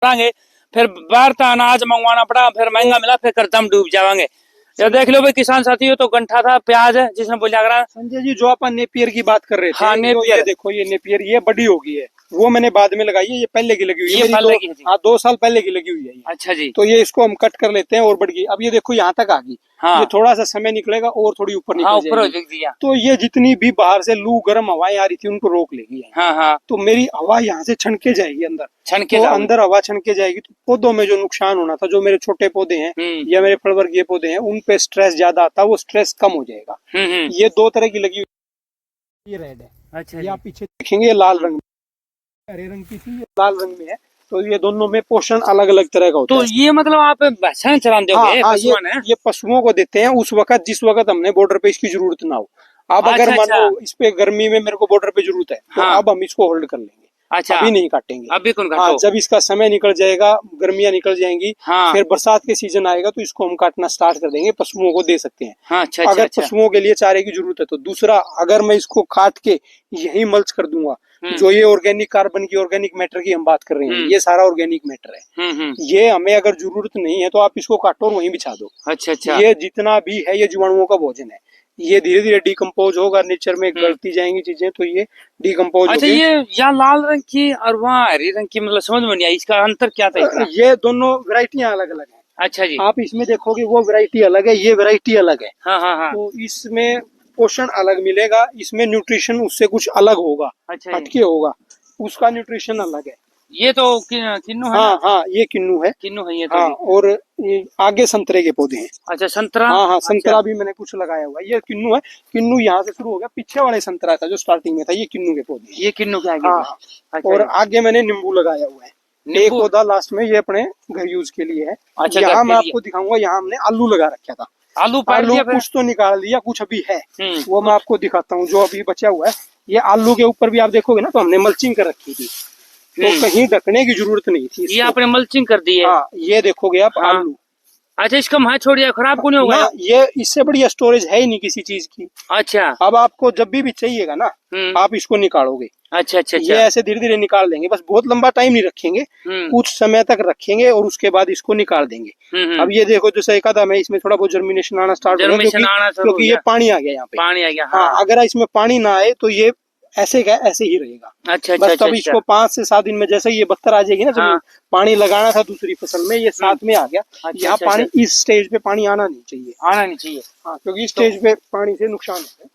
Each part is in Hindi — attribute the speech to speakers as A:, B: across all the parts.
A: करेंगे, फिर बाहर का अनाज मंगवाना पड़ा, फिर महंगा मिला, फिर कर्जा में डूब जाएंगे। ये देख लो भाई किसान साथियों, तो गंठा था, प्याज है जिसने बोला करा।
B: संजय जी, जो अपन नेपियर की बात कर रहे थे,
A: हाँ,
B: तो
A: नेपियर।
B: ये देखो, ये नेपियर ये बड़ी होगी है, वो मैंने बाद में लगाई है, ये पहले की लगी हुई है,
A: ये
B: मेरी
A: पहले की है जी।
B: हाँ 2 साल पहले की लगी हुई है ये।
A: अच्छा जी।
B: तो ये इसको हम कट कर लेते हैं और बढ़ गई। अब ये देखो यहाँ तक आ गई।
A: हाँ।
B: ये थोड़ा सा समय निकलेगा और थोड़ी ऊपर
A: हाँ,
B: निकल
A: ऊपर हो
B: जाएगी।
A: दिया।
B: तो ये जितनी भी बाहर से लू गर्म हवाएं आ रही थी उनको रोक लेगी ये।
A: हाँ हाँ,
B: तो मेरी हवा यहाँ से छनके जाएगी अंदर,
A: छनके
B: तो
A: जाओगे।
B: अंदर हवा छनके जाएगी, तो पौधों में जो नुकसान होना था, जो मेरे छोटे पौधे हैं या मेरे फल वर्गीय पौधे हैं, उन पे स्ट्रेस ज्यादा आता है, वो स्ट्रेस कम हो जाएगा। ये 2 तरह की लगी हुई, ये रेड है।
A: अच्छा,
B: ये आप पीछे देखेंगे ये लाल रंग में, हरे रंग की थी, ये लाल रंग में है। तो ये दोनों में पोषण अलग अलग तरह का होता
A: तो
B: है।
A: ये मतलब आप भैंसा चराते
B: हाँ,
A: होगे?
B: हाँ,
A: पशुओं
B: ये पशुओं को देते हैं उस वक्त जिस वक्त हमने बॉर्डर पे इसकी जरूरत ना हो। अब अगर
A: अच्छा,
B: मानो इस पे गर्मी में मेरे को बॉर्डर पे जरूरत है, तो
A: हाँ।
B: अब हम इसको होल्ड कर लेंगे।
A: अच्छा,
B: अभी नहीं काटेंगे।
A: अभी कौन
B: हाँ,
A: काटो?
B: जब इसका समय निकल जाएगा, गर्मियां निकल जाएंगी,
A: हाँ।
B: फिर बरसात के सीजन आएगा, तो इसको हम काटना स्टार्ट कर देंगे, पशुओं को दे सकते हैं।
A: हाँ, अच्छा
B: अगर
A: अच्छा।
B: पशुओं के लिए चारे की जरूरत है तो। दूसरा, अगर मैं इसको काट के यही मल्च कर दूंगा, जो ये ऑर्गेनिक कार्बन की, ऑर्गेनिक मैटर की हम बात कर रहे हैं, ये सारा ऑर्गेनिक मैटर है। ये हमें अगर जरूरत नहीं है तो आप इसको काटो और वहीं बिछा दो।
A: अच्छा अच्छा।
B: ये जितना भी है, ये जीवाणुओं का भोजन है। ये धीरे धीरे डिकम्पोज होगा, नेचर में गलती जाएंगी चीजें, तो ये डिकम्पोज
A: अच्छा, ये या लाल रंग की और वहाँ हरी रंग की, मतलब समझ में नहीं आई, इसका अंतर क्या था इतना?
B: ये दोनों वैरायटियां अलग अलग हैं।
A: अच्छा जी।
B: आप इसमें देखोगे वो वैरायटी अलग है, ये वैरायटी अलग है।
A: हाँ हाँ हाँ।
B: तो इसमें पोषण अलग मिलेगा, इसमें न्यूट्रिशन उससे कुछ अलग होगा,
A: अच्छा जी।
B: हटके होगा, उसका न्यूट्रिशन अलग है।
A: ये तो किन्नू है
B: हाँ
A: ना?
B: हाँ, ये किन्नू है।
A: किन्नू है ये तो
B: हाँ,
A: जी।
B: और ये आगे संतरे के पौधे हैं।
A: अच्छा, संतरा।
B: हाँ हाँ, संतरा
A: अच्छा।
B: भी मैंने कुछ लगाया हुआ है। ये किन्नू है। किन्नू यहाँ से शुरू हो गया, पीछे वाले संतरा था जो स्टार्टिंग में था, ये किन्नू के पौधे हैं।
A: ये किन्नू के आगे
B: हाँ
A: जी।
B: हाँ।
A: अच्छा
B: और
A: जी।
B: आगे मैंने नींबू लगाया हुआ है। एक
A: नींबू।
B: पौधा लास्ट में, ये अपने घर यूज के लिए है।
A: अच्छा,
B: यहाँ
A: घर
B: मैं
A: के लिए।
B: आपको दिखाऊंगा, यहाँ हमने आलू लगा रखा था।
A: आलू पार
B: आलू
A: दिया फिर?
B: कुछ तो निकाल दिया, कुछ अभी है, वो मैं आपको दिखाता हूँ जो अभी बचा हुआ है। ये आलू के ऊपर भी आप देखोगे ना, तो हमने मल्चिंग कर रखी थी, तो कहीं ढकने की जरूरत नहीं थी
A: ये
B: इसको।
A: आपने मल्चिंग कर दी है?
B: हाँ, ये देखोगे आप
A: हाँ।
B: आलू।
A: अच्छा, इसका वहाँ छोड़िए, खराब क्यों नहीं होगा?
B: ना, ये इससे बढ़िया स्टोरेज है ही नहीं किसी चीज की।
A: अच्छा।
B: अब आपको जब भी चाहिएगा ना, आप इसको निकालोगे।
A: अच्छा अच्छा
B: ये
A: अच्छा।
B: ऐसे धीरे धीरे निकाल देंगे, बस बहुत लंबा टाइम नहीं रखेंगे, कुछ समय तक रखेंगे और उसके बाद इसको निकाल देंगे। अब ये देखो, जो सही कदम है, इसमें थोड़ा बहुत जर्मिनेशन आना स्टार्ट हो गया, क्योंकि ये पानी आ गया यहाँ पे।
A: पानी आ गया।
B: हाँ, अगर इसमें पानी ना आए तो ये ऐसे का ऐसे ही रहेगा।
A: अच्छा
B: बस
A: अच्छा
B: तब इसको 5 से 7 दिन में, जैसे ये बत्तर आ जाएगी ना, जब पानी लगाना था दूसरी फसल में, ये साथ में आ गया। यहाँ पानी, इस स्टेज पे पानी आना नहीं चाहिए,
A: आना नहीं चाहिए।
B: हाँ, क्योंकि इस स्टेज पे पानी से नुकसान होता है।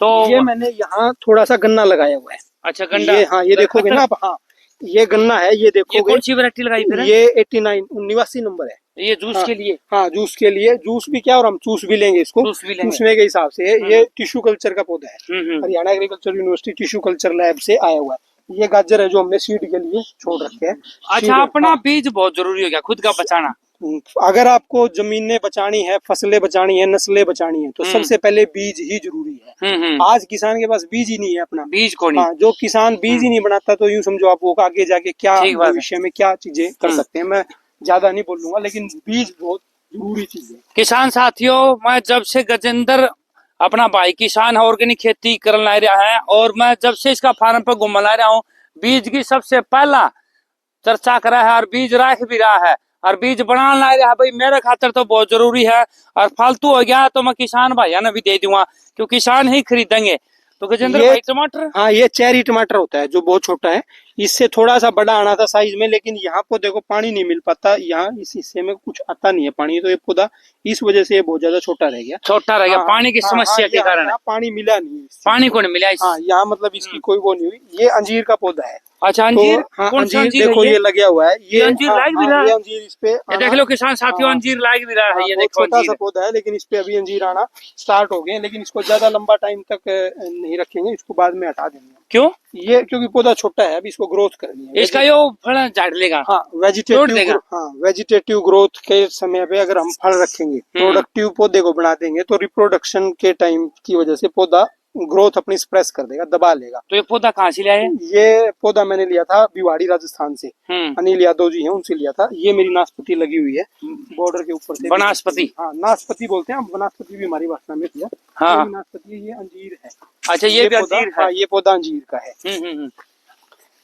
A: तो
B: ये मैंने यहाँ थोड़ा सा गन्ना लगाया हुआ है।
A: अच्छा, गन्ना।
B: ये, हाँ, ये देखोगे ना आप, हाँ, ये गन्ना है, ये देखोगे।
A: ये कौन सी वैरायटी लगाई फिर?
B: ये 89 89 नंबर है।
A: ये जूस के लिए?
B: हाँ, जूस के लिए। जूस भी क्या, और हम चूस भी लेंगे इसको, चूसने के हिसाब से। ये टिश्यू कल्चर का पौधा है, Haryana agriculture university tissue culture lab से आया हुआ है। ये गाजर है जो हमने सीड के लिए छोड़ रखे हैं।
A: अच्छा, अपना बीज बहुत जरूरी हो गया, खुद का बचाना।
B: अगर आपको जमीनें बचानी है, फसलें बचानी है, नस्लें बचानी है, तो सबसे पहले बीज ही जरूरी है। आज किसान के पास बीज ही नहीं है अपना।
A: बीज को नहीं।
B: हाँ, जो किसान बीज ही नहीं बनाता, तो यूं समझो आप, वो आगे जाके क्या भविष्य में क्या चीजें कर सकते हैं। मैं ज्यादा नहीं बोलूंगा, लेकिन बीज बहुत जरूरी चीज है।
A: किसान साथियों, मैं जब से गजेंद्र अपना भाई किसान ऑर्गेनिक खेती करने ला रहा है, और मैं जब से इसका फार्म पर घूमने ला रहा हूँ, बीज की सबसे पहला चर्चा करा है और बीज रख भी रहा है, और बीज बना ला रहा है। भाई मेरे खातर तो बहुत जरूरी है, और फालतू हो गया तो मैं किसान भाइयों ने भी दे दूंगा, क्योंकि किसान ही खरीदेंगे। तो गजेंद्र भाई, टमाटर।
B: हाँ, ये चेरी टमाटर होता है जो बहुत छोटा है, इससे थोड़ा सा बड़ा आना था साइज में, लेकिन यहाँ पर देखो पानी नहीं मिल पाता, यहाँ इस हिस्से में कुछ आता नहीं है पानी, तो ये पौधा इस वजह से ये बहुत ज्यादा छोटा रह गया।
A: छोटा रह गया पानी की समस्या के कारण।
B: पानी मिला नहीं,
A: पानी को नहीं मिला।
B: हाँ, यहाँ मतलब इसकी कोई वो नहीं हुई। ये अंजीर का पौधा है।
A: अच्छा, अंजीर।
B: हाँ,
A: कौन सा अंजीर
B: देखो, ये लगा हुआ है, ये
A: अंजीर लाइक भी रहा है।
B: ये अंजीर इस पे
A: देख लो किसान साथियों, अंजीर लाइक भी रहा है। ये देखो,
B: छोटा सा पौधा है, लेकिन इस पे अभी अंजीर आना स्टार्ट हो गए, लेकिन इसको ज्यादा लंबा टाइम तक नहीं रखेंगे, इसको बाद में हटा देंगे।
A: क्यों?
B: ये क्योंकि पौधा छोटा है, अभी इसको ग्रोथ करनी है।
A: इसका यो फल झाड़ लेगा।
B: हाँ, वेजिटेटिव ग्रोथ के समय पे अगर हम फल रखेंगे, प्रोडक्टिव पौधे को बना देंगे, तो रिप्रोडक्शन के टाइम की वजह से पौधा ग्रोथ अपनी सप्रेस कर देगा, दबा लेगा।
A: तो ये पौधा कहाँ से लिया है?
B: ये पौधा मैंने लिया था भिवाड़ी राजस्थान से, अनिल यादव जी हैं, उनसे लिया था। ये मेरी नाशपाती लगी हुई है बॉर्डर के ऊपर से।
A: वनस्पति।
B: हाँ, नाशपाती बोलते हैं, वनस्पति भी हमारी भाषा में किया। नाशपाती, ये अंजीर है।
A: अच्छा, ये भी अंजीर है।
B: ये पौधा अंजीर का है।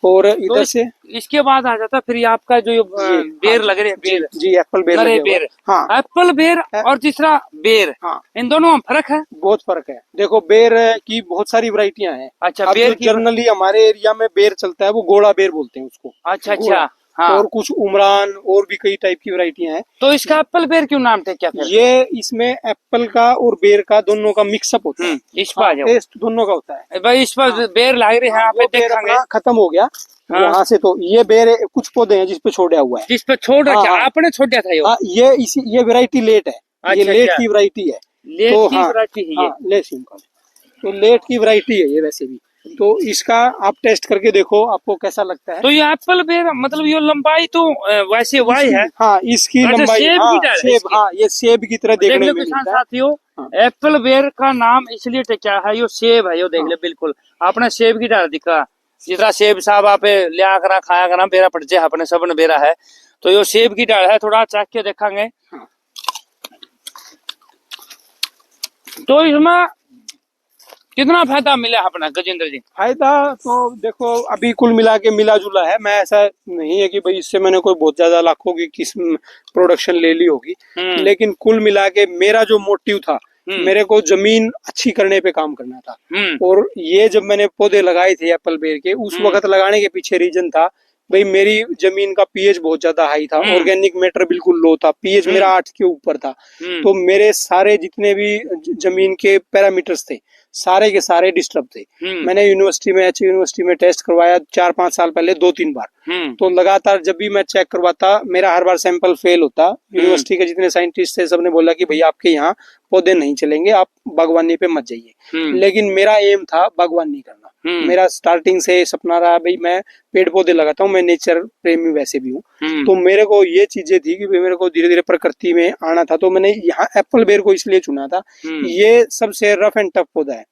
B: और इधर से
A: इसके बाद आ जाता फिर ये आपका जो बेर लग रहे हैं, बेर
B: जी एप्पल बेर
A: अरे
B: लगे हुए हैं।
A: बेर,
B: हाँ
A: एप्पल बेर और तीसरा बेर,
B: हाँ
A: इन दोनों में फर्क है?
B: बहुत फर्क है। देखो बेर की बहुत सारी वैरायटियां हैं।
A: अच्छा,
B: अब
A: बेर
B: जो
A: की
B: जनरली हमारे एरिया में बेर चलता है वो गोड़ा बेर बोलते हैं उसको।
A: अच्छा
B: गोड़ा।
A: अच्छा, हाँ।
B: और कुछ उमरान और भी कई टाइप की वैरायटियां हैं।
A: तो इसका एप्पल बेर क्यों नाम थे क्या फिर?
B: ये इसमें एप्पल का और बेर का दोनों का मिक्सअप होता है।
A: इस पर आ जाओ
B: टेस्ट दोनों का होता है।
A: भाई, इस पर बेर लग रही है यहाँ पे,
B: वो बेर
A: देखेंगे।
B: अपना खत्म हो गया
A: हाँ।
B: वहां से। तो ये बेर कुछ पौधे हैं जिसपे छोड़ा हुआ है,
A: जिस पे छोड़ रखा
B: हाँ,
A: आपने, छोड़ दिया था ये?
B: हाँ ये वैरायटी लेट है। ये
A: अच्छा,
B: लेट
A: अच्छा।
B: की वैरायटी है।
A: लेट
B: तो
A: की
B: हाँ
A: वैरायटी है ये?
B: हाँ लेट सिंपल। तो लेट की वैरायटी है ये वैसे भी। तो इसका आप टेस्ट करके देखो आपको कैसा लगता है।
A: तो ये एप्पल बेर मतलब ये लंबाई तो वैसे वाई है?
B: हाँ इसकी
A: अच्छा,
B: लंबाई,
A: सेब
B: हाँ
A: की डाल है
B: सेब,
A: इसकी?
B: हाँ ये सेब की तरह
A: देख
B: देखने
A: लो
B: में
A: किसान
B: मिलता है।
A: साथियों,
B: हाँ।
A: एप्पल बेर का नाम इसलिए क्या है, यो सेब है, यो देख
B: हाँ।
A: ले बिल्कुल आपने सेब की डाल दिखा। जितना सेब साहब आप लिया करा खाया करा, बेरा पड़ जाए अपने सब ने बेरा है, तो यो सेब की डाल है। थोड़ा चाक के देखेंगे।
B: हाँ।
A: तो इसमें कितना फायदा मिला अपना गजेंद्र जी?
B: फायदा तो देखो अभी कुल मिला के मिला जुला है। मैं ऐसा नहीं है कि भाई इससे मैंने कोई बहुत ज्यादा लाखों की किस्म प्रोडक्शन ले ली होगी, लेकिन कुल मिला के मेरा जो मोटिव था, मेरे को जमीन अच्छी करने पे काम करना था। और ये जब मैंने पौधे लगाए थे एप्पल बेर के, उस वक्त लगाने के पीछे रीजन था भाई मेरी जमीन का पीएच बहुत ज्यादा हाई था, ऑर्गेनिक मैटर बिल्कुल लो था, पीएच मेरा 8 के ऊपर था। तो मेरे सारे जितने भी जमीन के पैरामीटर्स थे सारे के सारे डिस्टर्ब थे। मैंने यूनिवर्सिटी में, एच यूनिवर्सिटी में टेस्ट करवाया 4-5 साल पहले 2-3 बार। तो लगातार जब भी मैं चेक करवाता मेरा हर बार सैंपल फेल होता। यूनिवर्सिटी के जितने साइंटिस्ट थे सबने बोला कि भैया आपके यहाँ पौधे नहीं चलेंगे, आप बागवानी पे मत जाइए। लेकिन मेरा एम था बागवानी करना। मेरा स्टार्टिंग से सपना रहा भाई मैं पेड़ पौधे लगाता हूँ, मैं नेचर प्रेमी वैसे भी हूँ। तो मेरे को ये चीजें थी कि मेरे को धीरे धीरे प्रकृति में आना था। तो मैंने यहाँ एप्पल बेर को इसलिए चुना था, ये सबसे रफ एंड टफ पौधा है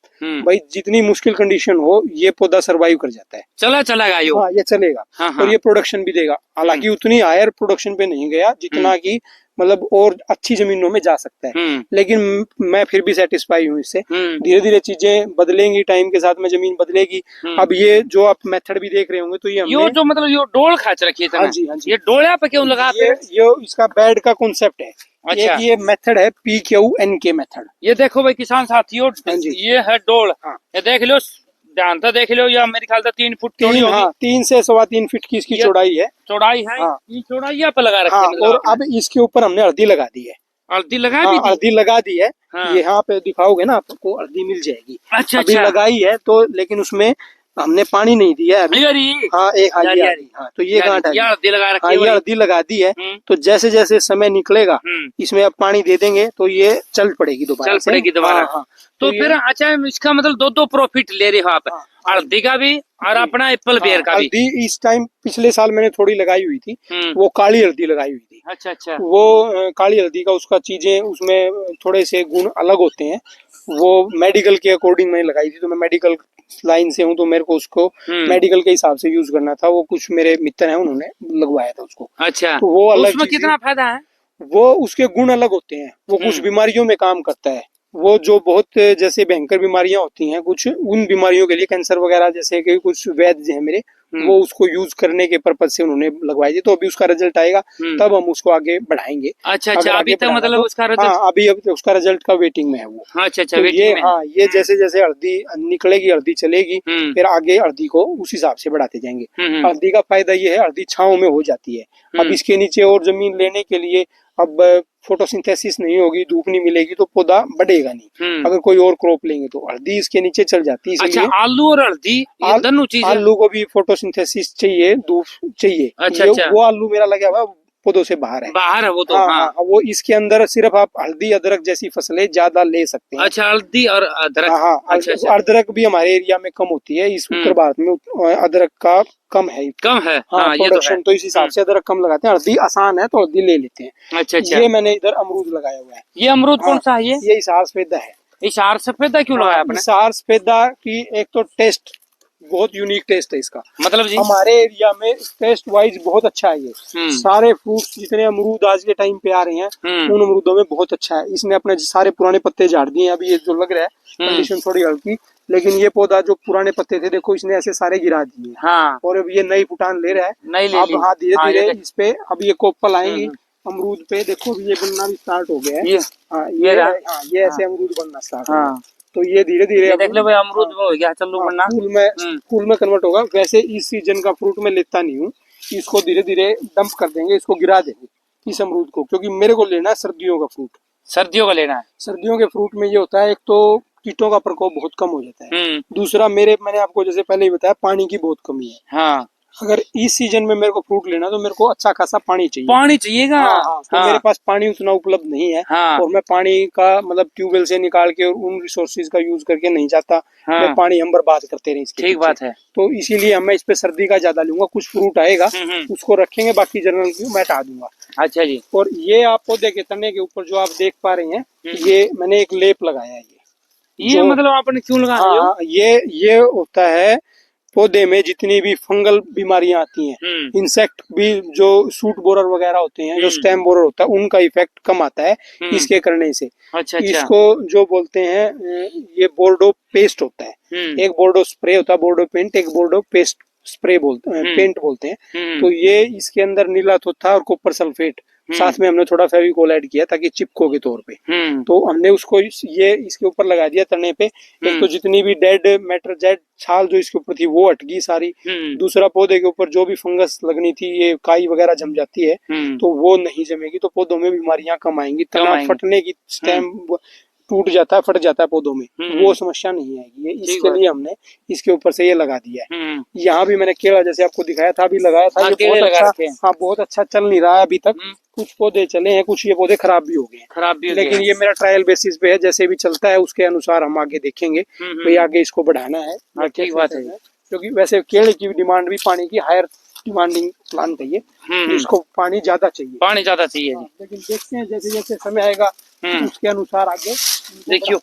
B: भाई, जितनी मुश्किल कंडीशन हो ये पौधा सरवाइव कर जाता है।
A: चलेगा यो?
B: हाँ ये चलेगा।
A: हाँ।
B: और ये प्रोडक्शन भी देगा। हालांकि उतनी हायर प्रोडक्शन पे नहीं गया जितना की मतलब और अच्छी जमीनों में जा सकता है, लेकिन मैं फिर भी सेटिस्फाई हूँ इससे। धीरे धीरे चीजें बदलेंगी, टाइम के साथ में जमीन बदलेगी। अब ये जो आप मेथड भी देख रहे होंगे तो ये
A: यो जो मतलब यो डोल खाच रखी है।
B: हाँ जी, हाँ जी।
A: ये डोला पे क्यों लगा?
B: ये इसका बेड का कॉन्सेप्ट है।
A: अच्छा।
B: एक ये मेथड है PQNK मेथड।
A: ये देखो भाई किसान साथियों, ये है डोल।
B: हाँ।
A: ये देख लो, ध्यान से देख लो, या मेरे ख्याल से 3 फुट चौड़ी होगी।
B: हाँ 3 से 3.25 फीट की इसकी चौड़ाई है।
A: चौड़ाई है।
B: हाँ।
A: ये चौड़ाई यहाँ पे लगा रखी
B: हाँ,
A: है।
B: और अब इसके ऊपर हमने हल्दी लगा दी है।
A: हल्दी लगा
B: हाँ,
A: भी दी?
B: हल्दी लगा दी है।
A: हाँ।
B: यहाँ पे दिखाओगे ना आपको हल्दी मिल जाएगी।
A: अच्छा
B: अभी
A: अच्छा,
B: लगाई है तो, लेकिन उसमें हमने पानी नहीं दिया है अभी। हाँ एक
A: यारी।
B: हाँ तो ये गांठ है।
A: हल्दी लगा रखी
B: हाँ
A: है।
B: ये हल्दी लगा दी है। तो जैसे जैसे समय निकलेगा इसमें अब पानी दे देंगे तो ये चल पड़ेगी दोबारा।
A: हाँ। तो फिर अच्छा, इसका मतलब दो प्रॉफिट ले रहे हो आप, हल्दी का भी और अपना एप्पल बेर का भी।
B: हल्दी इस टाइम पिछले साल मैंने थोड़ी लगाई हुई थी, वो काली हल्दी लगाई हुई थी।
A: अच्छा अच्छा।
B: वो काली हल्दी का उसका चीजें उसमें थोड़े से गुण अलग होते हैं। वो मेडिकल के अकॉर्डिंग मैंने लगाई थी। तो मैं मेडिकल लाइन से हूँ तो मेरे को उसको मेडिकल के हिसाब से यूज करना था। वो कुछ मेरे मित्र हैं उन्होंने लगवाया था उसको।
A: अच्छा।
B: तो वो अलग
A: उसमें कितना फायदा है?
B: वो उसके गुण अलग होते हैं। वो कुछ बीमारियों में काम करता है। वो जो बहुत जैसे भयंकर बीमारियां होती हैं कुछ, उन बीमारियों के लिए कैंसर वगैरह जैसे कि कुछ वैद्य हैं मेरे, वो उसको यूज करने के पर्पज से उन्होंने लगवाई थी। तो अभी उसका रिजल्ट आएगा तब हम उसको आगे बढ़ाएंगे।
A: अच्छा अच्छा, अभी तक मतलब उसका रिजल्ट?
B: हाँ अभी उसका रिजल्ट का वेटिंग में है वो।
A: अच्छा अच्छा,
B: तो ये हाँ ये जैसे जैसे हल्दी निकलेगी, हल्दी चलेगी, फिर आगे हल्दी को उस हिसाब से बढ़ाते जाएंगे। हल्दी का फायदा ये है, हल्दी छांव में हो जाती है। अब इसके नीचे और जमीन लेने के लिए अब फोटोसिंथेसिस नहीं होगी, धूप नहीं मिलेगी तो पौधा बढ़ेगा नहीं। अगर कोई और क्रॉप लेंगे तो हल्दी इसके नीचे चल जाती है।
A: अच्छा, आलू और हल्दी ये दोनों चीजें?
B: आलू को भी फोटोसिंथेसिस चाहिए, धूप चाहिए।
A: अच्छा अच्छा।
B: वो आलू मेरा लगा हुआ पौधों से बाहर है
A: वो तो।
B: हाँ, वो इसके अंदर सिर्फ आप हल्दी अदरक जैसी फसलें ज्यादा ले सकते हैं।
A: अच्छा, हल्दी और अदरक।
B: हाँ अच्छा, अदरक भी हमारे एरिया में कम होती है। इस उत्तर भारत में अदरक का कम है।
A: हाँ, ये
B: प्रोडक्शन तो इस हिसाब से अदरक कम लगाते हैं। हल्दी आसान है तो हल्दी ले लेते हैं।
A: अच्छा अच्छा।
B: ये मैंने इधर अमरूद लगाया हुआ है।
A: ये अमरूद कौन सा है?
B: ये इशार सफेदा है।
A: इशार सफेदा क्यों लगाया आपने?
B: इशार सफेदा की एक तो टेस्ट बहुत यूनिक टेस्ट है इसका।
A: मतलब जी?
B: हमारे एरिया में टेस्ट वाइज बहुत अच्छा है ये। सारे फ्रूट्स जितने अमरूद आज के टाइम पे आ रहे हैं उन अमरूदों में बहुत अच्छा है। इसने अपने सारे पुराने पत्ते झाड़ दिए। अभी ये जो लग रहा है कंडीशन थोड़ी हल्की, लेकिन ये पौधा जो पुराने पत्ते थे देखो इसने ऐसे सारे गिरा दिए।
A: हाँ
B: और अब ये नई फुटान ले रहा है।
A: नहीं ले
B: अब
A: ली।
B: हाँ धीरे
A: हाँ,
B: धीरे
A: ये
B: इस पे अब ये कोपल आएंगी
A: हम्म।
B: अमरूद पे। देखो अब ये बनना भी स्टार्ट हो गया है।
A: ये
B: हाँ
A: ये
B: ये
A: रहा।
B: हाँ ये ऐसे
A: हाँ
B: अमरूद बनना स्टार्ट हो गया।
A: हाँ,
B: तो ये धीरे धीरे
A: ये देख लो भाई अमरूद
B: हाँ,
A: वो हो गया चल्लू
B: हाँ,
A: बनना।
B: फूल में कन्वर्ट होगा। वैसे इस सीजन का फ्रूट मैं लेता नहीं हूँ। इसको धीरे धीरे डंप कर देंगे, इसको गिरा देंगे इस अमरूद को, क्योंकि मेरे को लेना है सर्दियों का फ्रूट।
A: सर्दियों का लेना है।
B: सर्दियों के फ्रूट में ये होता है, एक तो कीटों का प्रकोप बहुत कम हो जाता है।
A: हम्म।
B: दूसरा मैंने आपको जैसे पहले ही बताया पानी की बहुत कमी है।
A: हाँ
B: अगर इस सीजन में मेरे को फ्रूट लेना तो मेरे को अच्छा खासा पानी चाहिए।
A: पानी चाहिएगा।
B: हाँ, हाँ, तो
A: हाँ
B: मेरे पास पानी उतना उपलब्ध नहीं है।
A: हाँ
B: और मैं पानी का मतलब ट्यूबवेल से निकाल के और उन रिसोर्सेज का यूज करके नहीं चाहता
A: हाँ,
B: मैं पानी हम बर्बाद करते रहे इसके
A: ठीक
B: पीछे।
A: बात है।
B: तो इसीलिए मैं इस पे सर्दी का ज्यादा लूंगा। कुछ फ्रूट आएगा उसको रखेंगे, बाकी जनरल की मैं हटा दूंगा।
A: अच्छा जी।
B: और ये आप पौधे के तने के ऊपर जो आप देख पा रहे हैं, ये मैंने एक लेप लगाया है।
A: ये मतलब आपने क्यों लगाया?
B: हाँ ये होता है पौधे में जितनी भी फंगल बीमारियां आती हैं, इंसेक्ट भी जो सूट बोरर वगैरह होते हैं, जो स्टेम बोरर होता है, उनका इफेक्ट कम आता है इसके करने से।
A: अच्छा
B: इसको जो बोलते हैं ये बोर्डो पेस्ट होता है। एक बोर्डो स्प्रे होता है, बोर्डो पेंट, एक बोर्डो पेस्ट स्प्रे बोलते हैं, पेंट बोलते हैं। तो ये इसके अंदर नीला थोथा और कॉपर सल्फेट, साथ में हमने थोड़ा फेविकोल ऐड किया ताकि चिपको के तौर पे। तो हमने उसको ये इसके ऊपर लगा दिया तने पे। एक तो जितनी भी डेड मैटर डेड छाल जो इसके ऊपर थी वो हट गई सारी। दूसरा पौधे के ऊपर जो भी फंगस लगनी थी, ये काई वगैरह जम जाती है, तो वो नहीं जमेगी। तो पौधों में बीमारियां कम आएंगी। तना फटने की, स्टेम टूट जाता है, फट जाता है पौधों में, वो समस्या नहीं आएगी। ये इसके लिए हमने इसके ऊपर से ये लगा दिया है। यहाँ भी मैंने केला जैसे आपको दिखाया था, अभी लगाया था। ये बहुत अच्छा, हाँ बहुत अच्छा चल नहीं रहा है अभी तक। कुछ पौधे चले हैं, कुछ ये पौधे खराब भी हो गए। लेकिन ये मेरा ट्रायल बेसिस पे है, जैसे भी चलता है उसके अनुसार हम आगे देखेंगे भाई आगे इसको बढ़ाना है।
A: ठीक बात है।
B: क्योंकि वैसे केले की डिमांड भी पानी की हायर डिमांडिंग प्लांट है ये। इसको पानी ज्यादा चाहिए।
A: पानी ज्यादा चाहिए जी।
B: लेकिन देखते हैं जैसे जैसे समय आएगा उसके अनुसार आगे
A: देखियो।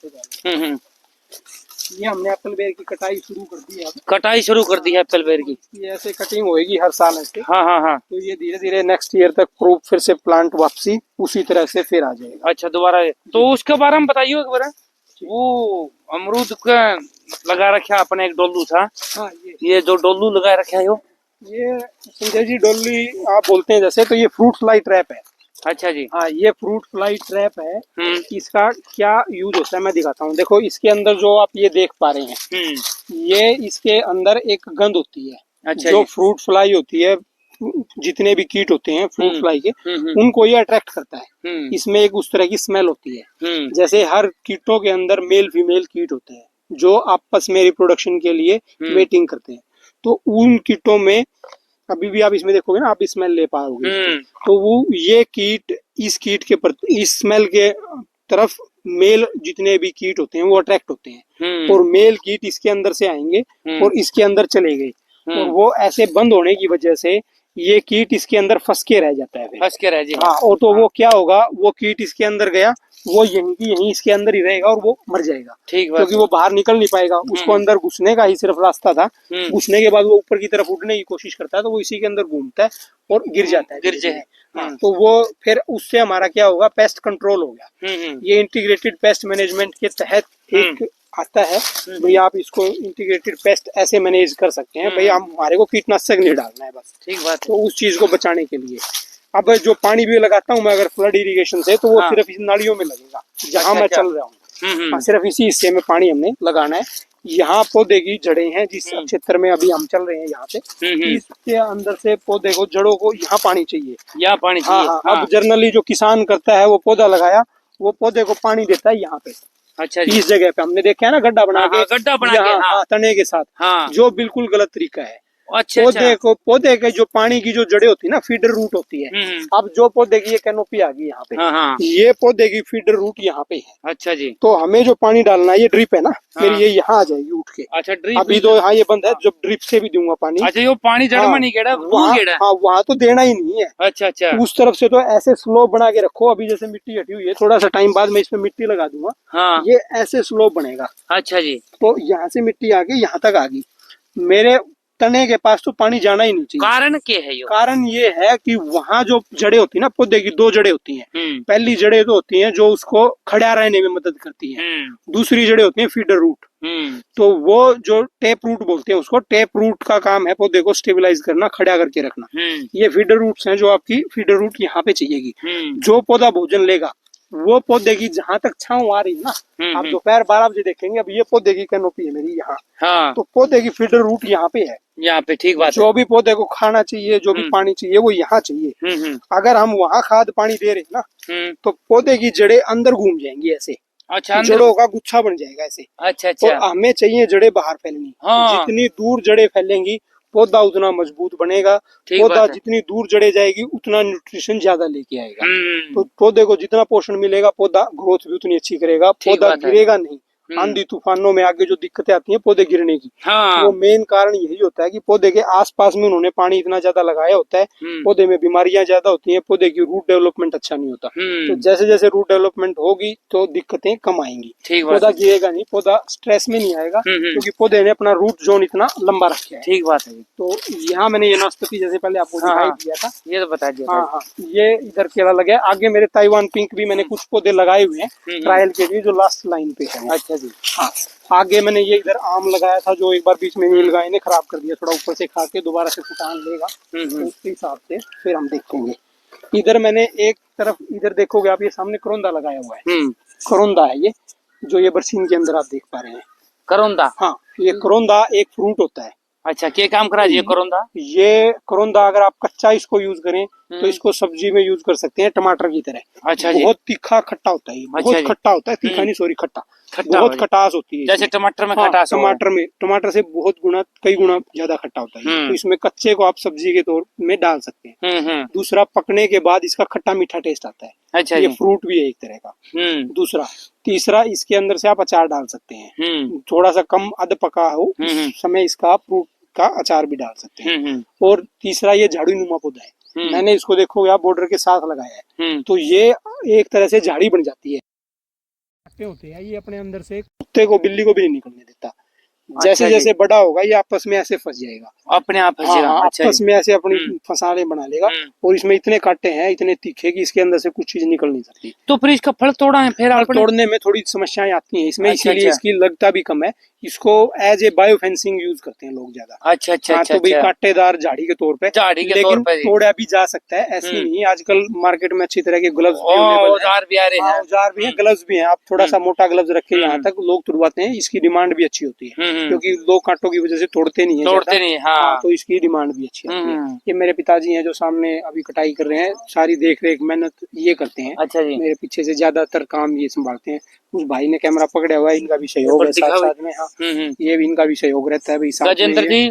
B: ये हमने एप्पल बेर की कटाई शुरू कर दी है।
A: कटाई शुरू कर दी है एप्पल बेर की।
B: ये ऐसे कटिंग होएगी हर साल ऐसे।
A: हाँ हाँ हाँ।
B: तो ये धीरे धीरे नेक्स्ट ईयर तक क्रॉप फिर से प्लांट वापसी उसी तरह से फिर आ जाएगा।
A: अच्छा दोबारा। तो उसके बारे में बताइए एक बार। वो अमरूद का लगा रखा अपने एक डोलू था।
B: हाँ
A: ये जो डोलू लगा रखा है
B: ये संजय जी डोली आप बोलते हैं जैसे, तो ये फ्रूट फ्लाई ट्रैप है।
A: अच्छा जी।
B: हाँ ये फ्रूट फ्लाई ट्रैप है। इसका क्या यूज होता है मैं दिखाता हूँ। देखो इसके अंदर जो आप ये देख पा रहे हैं, ये इसके अंदर एक गंध होती है।
A: अच्छा
B: जो फ्रूट फ्लाई होती है, जितने भी कीट होते हैं फ्रूट फ्लाई के, उनको ये अट्रैक्ट करता है। इसमें एक उस तरह की स्मेल होती है। जैसे हर कीटों के अंदर मेल फीमेल कीट होते हैं जो आपस में रिप्रोडक्शन के लिए मेटिंग करते हैं। तो उन कीटों में अभी भी आप इसमें देखोगे ना, आप स्मेल ले पाओगे। तो वो ये कीट इस कीट के प्रति, इस स्मेल के तरफ मेल जितने भी कीट होते हैं वो अट्रैक्ट होते हैं। और मेल कीट इसके अंदर से आएंगे और इसके अंदर चले गए। और वो ऐसे बंद होने की वजह से ये कीट इसके अंदर फंस के रह जाता है।
A: फंस के रह जाएगा।
B: हाँ, और तो वो क्या होगा, वो कीट इसके अंदर गया, वो यहीं की यहीं इसके अंदर ही रहेगा और वो मर जाएगा।
A: ठीक बात।
B: क्योंकि वो बाहर निकल नहीं पाएगा। उसको अंदर घुसने का ही सिर्फ रास्ता था। घुसने के बाद वो ऊपर की तरफ उड़ने की कोशिश करता है, तो वो इसी के अंदर घूमता है और गिर जाता है।
A: गिर जाए।
B: हाँ, तो वो फिर उससे हमारा क्या होगा, पेस्ट कंट्रोल हो गया। ये इंटीग्रेटेड पेस्ट मैनेजमेंट के तहत एक आता है भाई, आप इसको इंटीग्रेटेड पेस्ट ऐसे मैनेज कर सकते हैं भाई, हमारे को कीटनाशक नहीं डालना है बस।
A: ठीक बात।
B: तो उस चीज को बचाने के लिए अब जो पानी भी लगाता हूँ मैं अगर फ्लड इरिगेशन से, तो वो सिर्फ इस नालियों में लगेगा जहाँ मैं चल रहा हूँ। सिर्फ इसी हिस्से में पानी हमने लगाना है। यहाँ पौधे की जड़ें हैं जिस क्षेत्र में अभी हम चल रहे हैं, यहाँ पे इसके अंदर से पौधे को, जड़ों को यहाँ पानी चाहिए।
A: यहाँ पानी चाहिए।
B: हाँ, अब जनरली जो किसान करता है वो पौधा लगाया, वो पौधे को पानी देता है यहाँ पे।
A: अच्छा
B: इस जगह पे हमने देखा है ना, गड्ढा बना के,
A: गड्ढा बना के
B: तने के साथ, जो बिल्कुल गलत तरीका है।
A: अच्छा,
B: पौधे के जो पानी की जो जड़ें होती है ना, फीडर रूट होती है। अब जो पौधे की ये कैनोपी आ गई यहाँ पे, ये पौधे की फीडर रूट यहाँ पे है।
A: अच्छा जी।
B: तो हमें जो पानी डालना है, ये ड्रिप है ना मेरी, ये यहाँ आ जाएगी उठ के।
A: अच्छा ड्रिप।
B: अभी तो हाँ ये बंद है, जब ड्रिप से भी दूंगा पानी।
A: अच्छा ये पानी जड़ में नहीं गेड़ा,
B: वहाँ तो देना ही नहीं है।
A: अच्छा अच्छा।
B: उस तरफ से तो ऐसे स्लोप बना के रखो। अभी जैसे मिट्टी हटी हुई है, थोड़ा सा टाइम बाद मैं इसमें मिट्टी लगा दूंगा। ये ऐसे स्लोप बनेगा।
A: अच्छा जी।
B: तो यहाँ से मिट्टी आके यहाँ तक आ गई। मेरे तने के पास तो पानी जाना ही नहीं चाहिए।
A: कारण क्या है ये?
B: कारण ये है कि वहाँ जो जड़ें होती है ना, पौधे की दो जड़ें होती हैं। पहली जड़ें तो होती हैं जो उसको खड़ा रहने में मदद करती हैं, दूसरी जड़ें होती हैं फीडर रूट। तो वो जो टेप रूट बोलते हैं उसको, टेप रूट का काम है पौधे को स्टेबलाइज करना, खड़ा करके रखना। ये फीडर रूट्स हैं जो आपकी फीडर रूट यहाँ पे चाहिएगी। जो पौधा भोजन लेगा वो पौधे की जहां तक छांव आ रही है ना, आप दोपहर 12 बजे देखेंगे, अब ये पौधे की कैनोपी है मेरी यहाँ।
A: हाँ।
B: तो पौधे की फीडर रूट यहाँ पे है,
A: यहाँ पे ठीक बात
B: जो भी पौधे को खाना चाहिए, जो भी पानी चाहिए वो यहाँ चाहिए। अगर हम वहाँ खाद पानी दे रहे हैं ना, तो पौधे की जड़ें अंदर घूम जाएंगी ऐसे।
A: अच्छा,
B: जड़ों का गुच्छा बन जाएगा ऐसे।
A: अच्छा
B: तो
A: अच्छा।
B: हमें चाहिए जड़ें बाहर फैलनी।
A: हाँ।
B: जितनी दूर जड़ें फैलेंगी पौधा उतना मजबूत बनेगा। पौधा जितनी दूर जड़े जाएगी उतना न्यूट्रिशन ज्यादा लेके आएगा। तो पौधे को जितना पोषण मिलेगा पौधा ग्रोथ भी उतनी अच्छी करेगा। पौधा गिरेगा नहीं। आंधी तूफानों में आगे जो दिक्कतें आती हैं पौधे गिरने की, वो मेन कारण यही होता है कि पौधे के आसपास में उन्होंने पानी इतना ज्यादा लगाया होता है, पौधे में बीमारियां ज्यादा होती हैं, पौधे की रूट डेवलपमेंट अच्छा नहीं होता। तो जैसे जैसे रूट डेवलपमेंट होगी तो दिक्कतें कम आएंगी। पौधा गिरेगा नहीं, पौधा स्ट्रेस में नहीं आएगा, क्योंकि पौधे ने अपना रूट जोन इतना लंबा रखा है।
A: ठीक बात है।
B: तो यहाँ मैंने ये नाशपाती जैसे पहले आपको दिखाई दिया था,
A: ये तो बता दिया।
B: हाँ, ये इधर केला लगा है। आगे मेरे ताइवान पिंक भी मैंने कुछ पौधे लगाए हुए हैं ट्रायल के लिए, जो लास्ट लाइन पे है। अच्छा जी। हाँ, आगे मैंने ये इधर आम लगाया था जो एक बार बीच में नील गाय ने खराब कर दिया, थोड़ा ऊपर से खा के दोबारा से फुटान लेगा, तो उसके हिसाब से फिर हम देखेंगे। इधर मैंने एक तरफ, इधर देखोगे आप, ये सामने करोंदा लगाया हुआ है। करोंदा है ये, जो ये बरसीन के अंदर आप देख पा रहे हैं।
A: करोंदा? हाँ,
B: ये करोंदा एक फ्रूट होता है।
A: अच्छा, क्या काम करा ये करोंदा?
B: ये करोंदा अगर आप कच्चा इसको यूज करें तो इसको सब्जी में यूज कर सकते हैं, टमाटर की तरह। अच्छा, बहुत तीखा खट्टा होता है, बहुत खट्टा होता है, तीखा नहीं सॉरी, खट्टा, बहुत खटास होती है
A: जैसे टमाटर में खटास।
B: टमाटर से बहुत गुना, कई गुना ज्यादा खट्टा होता है। तो इसमें कच्चे को आप सब्जी के तौर में डाल सकते हैं। दूसरा, पकने के बाद इसका खट्टा मीठा टेस्ट आता है। अच्छा, ये फ्रूट भी है एक तरह का। दूसरा, तीसरा, इसके अंदर से आप अचार डाल सकते हैं, थोड़ा सा कम अध पका हो समय इसका फ्रूट का अचार भी डाल सकते हैं। और तीसरा, ये झाड़ी नुमा पौधा है। मैंने इसको देखो यहाँ बॉर्डर के साथ लगाया है, तो ये एक तरह से झाड़ी बन जाती है। होते हैं ये अपने अंदर से कुत्ते को, बिल्ली को भी नहीं निकलने देता। जैसे जैसे बड़ा होगा ये आपस में ऐसे फंस जाएगा, अपने आप फंसेगा। आपस में ऐसे अपनी फसाने बना लेगा। और इसमें इतने कांटे हैं, इतने तीखे, कि इसके अंदर से कुछ चीज निकल नहीं सकती।
A: तो फिर इसका फल तोड़ा है, फिर
B: तोड़ने में थोड़ी समस्याएं आती हैं इसमें, इसीलिए इसकी लगता भी कम है। इसको as a bio fencing use करते हैं लोग ज्यादा। अच्छा अच्छा। तो भाई कांटेदार झाड़ी के तौर पे, लेकिन तोड़ा भी जा सकता है, ऐसी नहीं। आजकल मार्केट में अच्छी तरह के ग्लव्स भी
A: औजार भी आ रहे हैं,
B: औजार भी है, ग्लव्स भी हैं। आप थोड़ा सा मोटा ग्लव्स रखे यहाँ तक लोग तुड़वाते हैं। इसकी डिमांड भी अच्छी होती है, क्योंकि लोग कांटों की वजह से तोड़ते नहीं है। हाँ, तो इसकी डिमांड भी अच्छी होती है। ये मेरे पिताजी हैं जो सामने अभी कटाई कर रहे हैं, सारी देख रेख मेहनत ये करते हैं। अच्छा जी। मेरे पीछे से ज्यादातर काम ये संभालते हैं। उस भाई ने कैमरा पकड़ा हुआ है, इनका भी सहयोग है साथ साथ में। हाँ, ये भी इनका भी सहयोग रहता है भाई।
A: गजेंद्र जी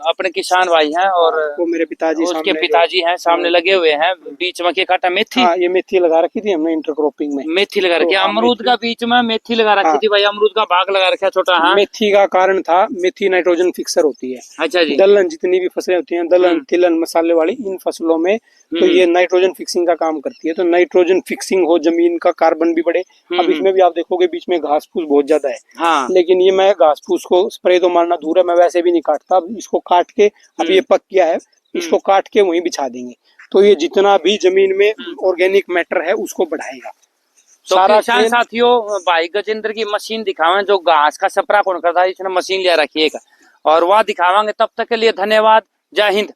A: अपने किसान भाई हैं, और
B: वो मेरे पिताजी,
A: उसके पिताजी हैं सामने लगे हुए हैं। बीच में क्या काटा? मेथी।
B: हाँ, ये मेथी लगा रखी थी हमने इंटरक्रॉपिंग में।
A: मेथी लगा रखी, अमरूद का बीच में मेथी लगा रखी थी भाई, अमरूद का बाग लगा रखा छोटा। हाँ,
B: मेथी का कारण था, मेथी नाइट्रोजन फिक्सर होती है। अच्छा जी। दलहन, जितनी भी फसलें होती हैं, दलहन, तिलहन, मसाले वाली, इन फसलों में तो ये नाइट्रोजन फिक्सिंग का काम करती है। तो नाइट्रोजन फिक्सिंग हो, जमीन का कार्बन भी बढ़े। अब इसमें भी आप देखोगे बीच में घास फूस बहुत ज्यादा है। हाँ। लेकिन ये, मैं घास फूस को स्प्रे तो मारना दूर है, मैं वैसे भी नहीं काटता। अब इसको काट के, अब ये पक गया है, इसको काट के वहीं बिछा देंगे, तो ये जितना भी जमीन में ऑर्गेनिक मैटर है उसको बढ़ाएगा।
A: तो किसान साथियों, भाई गजेंद्र की मशीन दिखावा जो घास का स्प्रे कौन करता है, इसने मशीन लिया रखी है, और वह दिखावांगे। तब तक के लिए धन्यवाद। जय हिंद।